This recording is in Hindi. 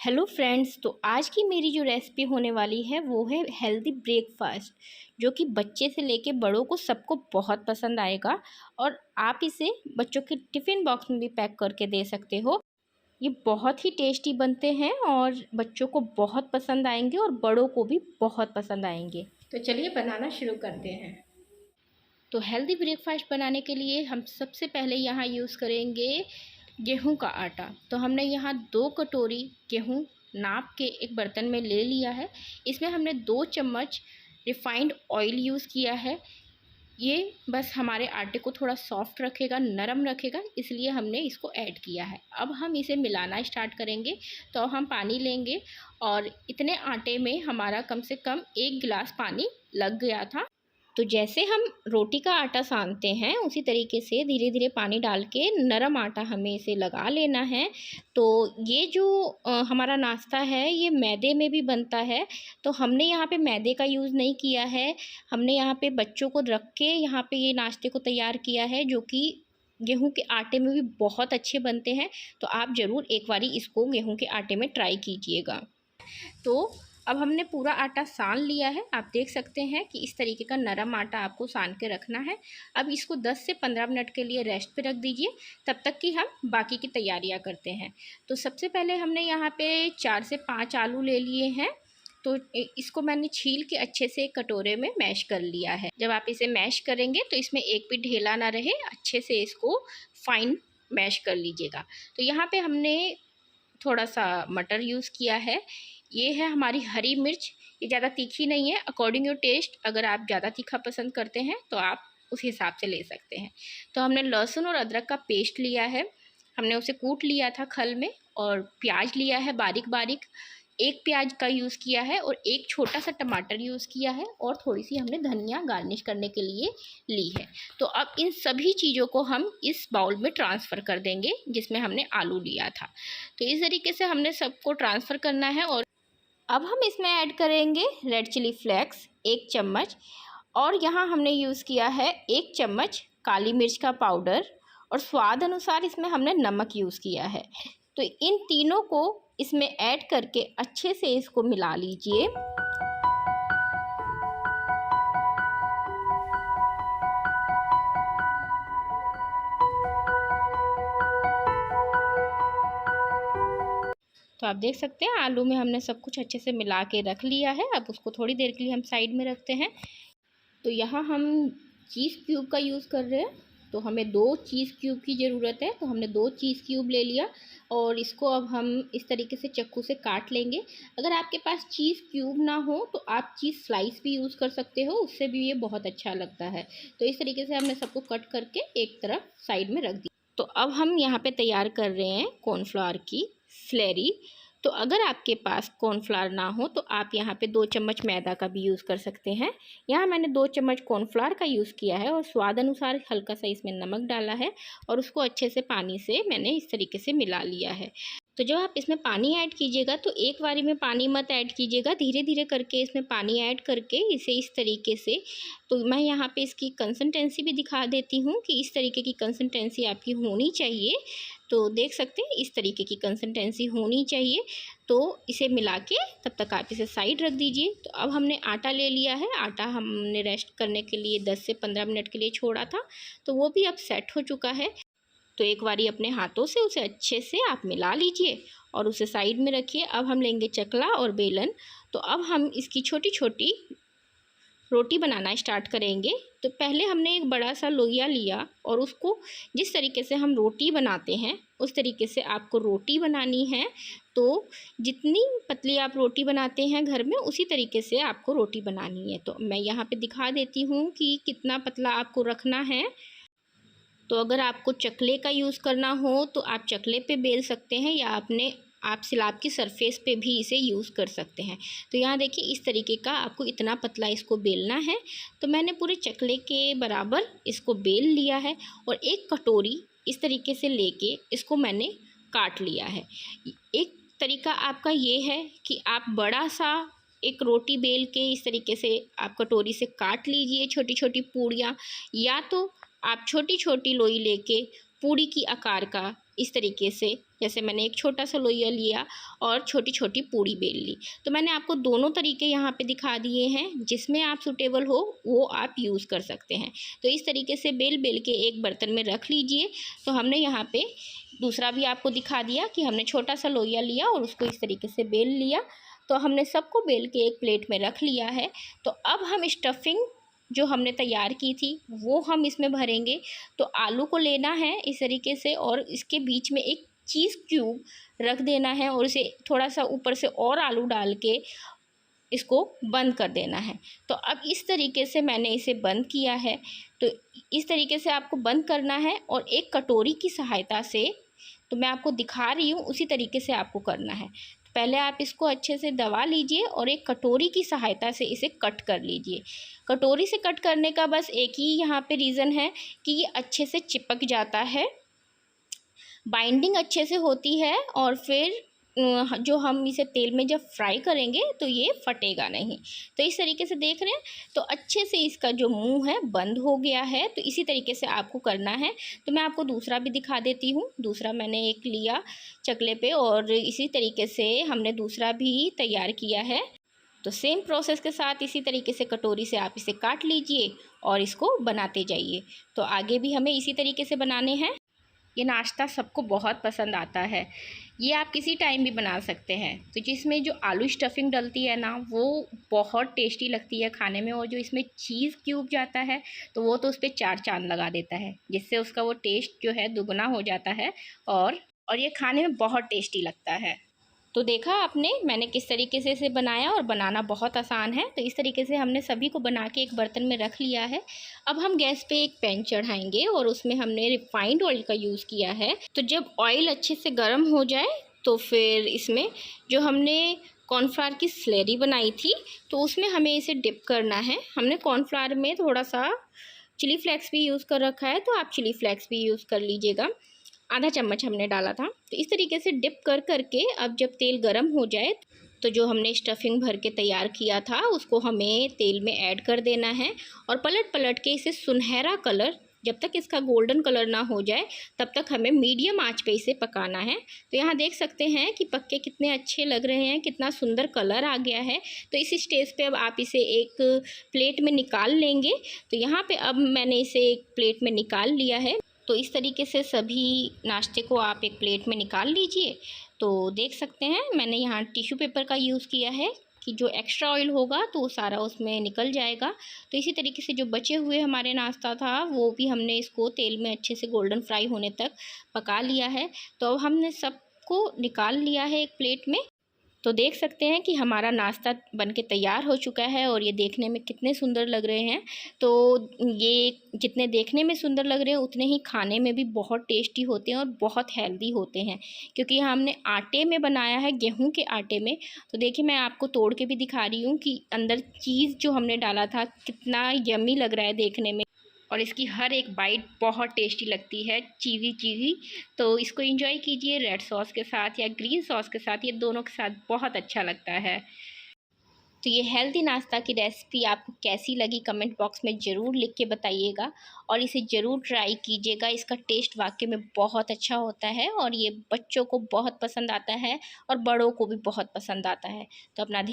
हेलो फ्रेंड्स, तो आज की मेरी जो रेसिपी होने वाली है वो है हेल्दी ब्रेकफास्ट, जो कि बच्चे से लेके बड़ों को सबको बहुत पसंद आएगा। और आप इसे बच्चों के टिफ़िन बॉक्स में भी पैक करके दे सकते हो। ये बहुत ही टेस्टी बनते हैं और बच्चों को बहुत पसंद आएंगे और बड़ों को भी बहुत पसंद आएंगे। तो चलिए बनाना शुरू करते हैं। तो हेल्दी ब्रेकफास्ट बनाने के लिए हम सबसे पहले यहाँ यूज़ करेंगे गेहूं का आटा। तो हमने यहाँ 2 कटोरी गेहूं नाप के एक बर्तन में ले लिया है। इसमें हमने 2 चम्मच रिफाइंड ऑयल यूज़ किया है। ये बस हमारे आटे को थोड़ा सॉफ्ट रखेगा, नरम रखेगा, इसलिए हमने इसको ऐड किया है। अब हम इसे मिलाना स्टार्ट करेंगे। तो हम पानी लेंगे और इतने आटे में हमारा कम से कम 1 गिलास पानी लग गया था। तो जैसे हम रोटी का आटा सानते हैं उसी तरीके से धीरे धीरे पानी डाल के नरम आटा हमें इसे लगा लेना है। तो ये जो हमारा नाश्ता है ये मैदे में भी बनता है, तो हमने यहाँ पे मैदे का यूज़ नहीं किया है। हमने यहाँ पे बच्चों को रख के यहाँ पे ये नाश्ते को तैयार किया है, जो कि गेहूं के आटे में भी बहुत अच्छे बनते हैं। तो आप ज़रूर एक बारी इसको गेहूं के आटे में ट्राई कीजिएगा। तो अब हमने पूरा आटा सान लिया है। आप देख सकते हैं कि इस तरीके का नरम आटा आपको सान के रखना है। अब इसको 10 से 15 मिनट के लिए रेस्ट पे रख दीजिए, तब तक कि हम बाकी की तैयारियां करते हैं। तो सबसे पहले हमने यहाँ पे 4 से 5 आलू ले लिए हैं। तो इसको मैंने छील के अच्छे से कटोरे में मैश कर लिया है। जब आप इसे मैश करेंगे तो इसमें एक भी ढेला ना रहे, अच्छे से इसको फाइन मैश कर लीजिएगा। तो यहाँ पे हमने थोड़ा सा मटर यूज़ किया है। ये है हमारी हरी मिर्च। ये ज़्यादा तीखी नहीं है, अकॉर्डिंग योर टेस्ट। अगर आप ज़्यादा तीखा पसंद करते हैं तो आप उस हिसाब से ले सकते हैं। तो हमने लहसुन और अदरक का पेस्ट लिया है, हमने उसे कूट लिया था खल में। और प्याज लिया है बारीक बारीक, 1 प्याज का यूज़ किया है और 1 छोटा सा टमाटर यूज़ किया है। और थोड़ी सी हमने धनिया गार्निश करने के लिए ली है। तो अब इन सभी चीज़ों को हम इस बाउल में ट्रांसफ़र कर देंगे जिसमें हमने आलू लिया था। तो इस तरीके से हमने सबको ट्रांसफ़र करना है। और अब हम इसमें ऐड करेंगे रेड चिली फ्लेक्स 1 चम्मच, और यहाँ हमने यूज़ किया है 1 चम्मच काली मिर्च का पाउडर, और स्वाद अनुसार इसमें हमने नमक यूज़ किया है। तो इन तीनों को इसमें ऐड करके अच्छे से इसको मिला लीजिए। तो आप देख सकते हैं आलू में हमने सब कुछ अच्छे से मिला के रख लिया है। अब उसको थोड़ी देर के लिए हम साइड में रखते हैं। तो यहाँ हम चीज़ क्यूब का यूज़ कर रहे हैं, तो हमें 2 चीज़ क्यूब की ज़रूरत है। तो हमने 2 चीज़ क्यूब ले लिया और इसको अब हम इस तरीके से चाकू से काट लेंगे। अगर आपके पास चीज़ क्यूब ना हो तो आप चीज़ स्लाइस भी यूज़ कर सकते हो, उससे भी ये बहुत अच्छा लगता है। तो इस तरीके से हमने सबको कट करके एक तरफ साइड में रख दिया। तो अब हम यहाँ पे तैयार कर रहे हैं कॉर्नफ्लावर की स्लरी। तो अगर आपके पास कॉर्नफ्लावर ना हो तो आप यहाँ पे 2 चम्मच मैदा का भी यूज़ कर सकते हैं। यहाँ मैंने 2 चम्मच कॉर्नफ्लावर का यूज़ किया है और स्वाद अनुसार हल्का सा इसमें नमक डाला है। और उसको अच्छे से पानी से मैंने इस तरीके से मिला लिया है। तो जब आप इसमें पानी ऐड कीजिएगा तो एक बारी में पानी मत ऐड कीजिएगा, धीरे धीरे करके इसमें पानी ऐड करके इसे इस तरीके से। तो मैं यहाँ पे इसकी कंसिस्टेंसी भी दिखा देती हूँ कि इस तरीके की कंसिस्टेंसी आपकी होनी चाहिए। तो देख सकते हैं इस तरीके की कंसिस्टेंसी होनी चाहिए। तो इसे मिला के तब तक आप इसे साइड रख दीजिए। तो अब हमने आटा ले लिया है। आटा हमने रेस्ट करने के लिए 10 से 15 मिनट के लिए छोड़ा था, तो वो भी अब सेट हो चुका है। तो एक बारी अपने हाथों से उसे अच्छे से आप मिला लीजिए और उसे साइड में रखिए। अब हम लेंगे चकला और बेलन। तो अब हम इसकी छोटी छोटी रोटी बनाना स्टार्ट करेंगे। तो पहले हमने एक बड़ा सा लोइया लिया और उसको जिस तरीके से हम रोटी बनाते हैं उस तरीके से आपको रोटी बनानी है। तो जितनी पतली आप रोटी बनाते हैं घर में उसी तरीके से आपको रोटी बनानी है। तो मैं यहाँ पे दिखा देती हूँ कि कितना पतला आपको रखना है। तो अगर आपको चकले का यूज़ करना हो तो आप चकले पे बेल सकते हैं, या आप सिलाब की सरफेस पे भी इसे यूज़ कर सकते हैं। तो यहाँ देखिए इस तरीके का आपको इतना पतला इसको बेलना है। तो मैंने पूरे चकले के बराबर इसको बेल लिया है और एक कटोरी इस तरीके से लेके इसको मैंने काट लिया है। एक तरीका आपका ये है कि आप बड़ा सा एक रोटी बेल के इस तरीके से आप कटोरी से काट लीजिए छोटी छोटी पूड़ियाँ, या तो आप छोटी छोटी लोई लेके पूड़ी की आकार का इस तरीके से, जैसे मैंने एक छोटा सा लोइया लिया और छोटी छोटी पूड़ी बेल ली। तो मैंने आपको दोनों तरीके यहाँ पे दिखा दिए हैं, जिसमें आप सूटेबल हो वो आप यूज़ कर सकते हैं। तो इस तरीके से बेल बेल के एक बर्तन में रख लीजिए। तो हमने यहाँ पे दूसरा भी आपको दिखा दिया कि हमने छोटा सा लोइया लिया और उसको इस तरीके से बेल लिया। तो हमने सबको बेल के एक प्लेट में रख लिया है। तो अब हम स्टफिंग जो हमने तैयार की थी वो हम इसमें भरेंगे। तो आलू को लेना है इस तरीके से और इसके बीच में एक चीज़ क्यूब रख देना है और इसे थोड़ा सा ऊपर से और आलू डाल के इसको बंद कर देना है। तो अब इस तरीके से मैंने इसे बंद किया है। तो इस तरीके से आपको बंद करना है और एक कटोरी की सहायता से, तो मैं आपको दिखा रही हूँ उसी तरीके से आपको करना है। पहले आप इसको अच्छे से दबा लीजिए और एक कटोरी की सहायता से इसे कट कर लीजिए। कटोरी से कट करने का बस एक ही यहाँ पे रीज़न है कि ये अच्छे से चिपक जाता है, बाइंडिंग अच्छे से होती है और फिर जो हम इसे तेल में जब फ्राई करेंगे तो ये फटेगा नहीं। तो इस तरीके से देख रहे हैं, तो अच्छे से इसका जो मुंह है बंद हो गया है। तो इसी तरीके से आपको करना है। तो मैं आपको दूसरा भी दिखा देती हूँ। दूसरा मैंने एक लिया चकले पे और इसी तरीके से हमने दूसरा भी तैयार किया है। तो सेम प्रोसेस के साथ इसी तरीके से कटोरी से आप इसे काट लीजिए और इसको बनाते जाइए। तो आगे भी हमें इसी तरीके से बनाने हैं। ये नाश्ता सबको बहुत पसंद आता है। ये आप किसी टाइम भी बना सकते हैं। तो जिसमें जो आलू स्टफिंग डलती है ना, वो बहुत टेस्टी लगती है खाने में, और जो इसमें चीज़ क्यूब जाता है तो वो तो उस पर चार चांद लगा देता है, जिससे उसका वो टेस्ट जो है दुगना हो जाता है और ये खाने में बहुत टेस्टी लगता है। तो देखा आपने मैंने किस तरीके से इसे बनाया, और बनाना बहुत आसान है। तो इस तरीके से हमने सभी को बना के एक बर्तन में रख लिया है। अब हम गैस पे एक पैन चढ़ाएंगे और उसमें हमने रिफाइंड ऑयल का यूज़ किया है। तो जब ऑयल अच्छे से गर्म हो जाए तो फिर इसमें जो हमने कॉर्नफ्लावर की स्लरी बनाई थी तो उसमें हमें इसे डिप करना है। हमने कॉर्नफ्लावर में थोड़ा सा चिली फ्लेक्स भी यूज़ कर रखा है, तो आप चिली फ्लेक्स भी यूज़ कर लीजिएगा। आधा चम्मच हमने डाला था। तो इस तरीके से डिप कर करके अब जब तेल गरम हो जाए तो जो हमने स्टफिंग भर के तैयार किया था उसको हमें तेल में ऐड कर देना है और पलट पलट के इसे सुनहरा कलर, जब तक इसका गोल्डन कलर ना हो जाए तब तक हमें मीडियम आंच पे इसे पकाना है। तो यहाँ देख सकते हैं कि पक्के कितने अच्छे लग रहे हैं, कितना सुंदर कलर आ गया है। तो इस स्टेज पे अब आप इसे एक प्लेट में निकाल लेंगे। तो यहाँ पे अब मैंने इसे एक प्लेट में निकाल लिया है। तो इस तरीके से सभी नाश्ते को आप एक प्लेट में निकाल लीजिए। तो देख सकते हैं मैंने यहाँ टिश्यू पेपर का यूज़ किया है कि जो एक्स्ट्रा ऑयल होगा तो वो सारा उसमें निकल जाएगा। तो इसी तरीके से जो बचे हुए हमारे नाश्ता था वो भी हमने इसको तेल में अच्छे से गोल्डन फ्राई होने तक पका लिया है। तो अब हमने सबको निकाल लिया है एक प्लेट में। तो देख सकते हैं कि हमारा नाश्ता बनके तैयार हो चुका है और ये देखने में कितने सुंदर लग रहे हैं। तो ये जितने देखने में सुंदर लग रहे हैं उतने ही खाने में भी बहुत टेस्टी होते हैं और बहुत हेल्दी होते हैं, क्योंकि हमने आटे में बनाया है, गेहूं के आटे में। तो देखिए मैं आपको तोड़ के भी दिखा रही हूँ कि अंदर चीज़ जो हमने डाला था कितना यम्मी लग रहा है देखने में, और इसकी हर एक बाइट बहुत टेस्टी लगती है, चीज़ी चीज़ी। तो इसको एंजॉय कीजिए रेड सॉस के साथ या ग्रीन सॉस के साथ, ये दोनों के साथ बहुत अच्छा लगता है। तो ये हेल्दी नाश्ता की रेसिपी आपको कैसी लगी कमेंट बॉक्स में ज़रूर लिख के बताइएगा और इसे ज़रूर ट्राई कीजिएगा। इसका टेस्ट वाकई में बहुत अच्छा होता है और ये बच्चों को बहुत पसंद आता है और बड़ों को भी बहुत पसंद आता है। तो अपना ध्यान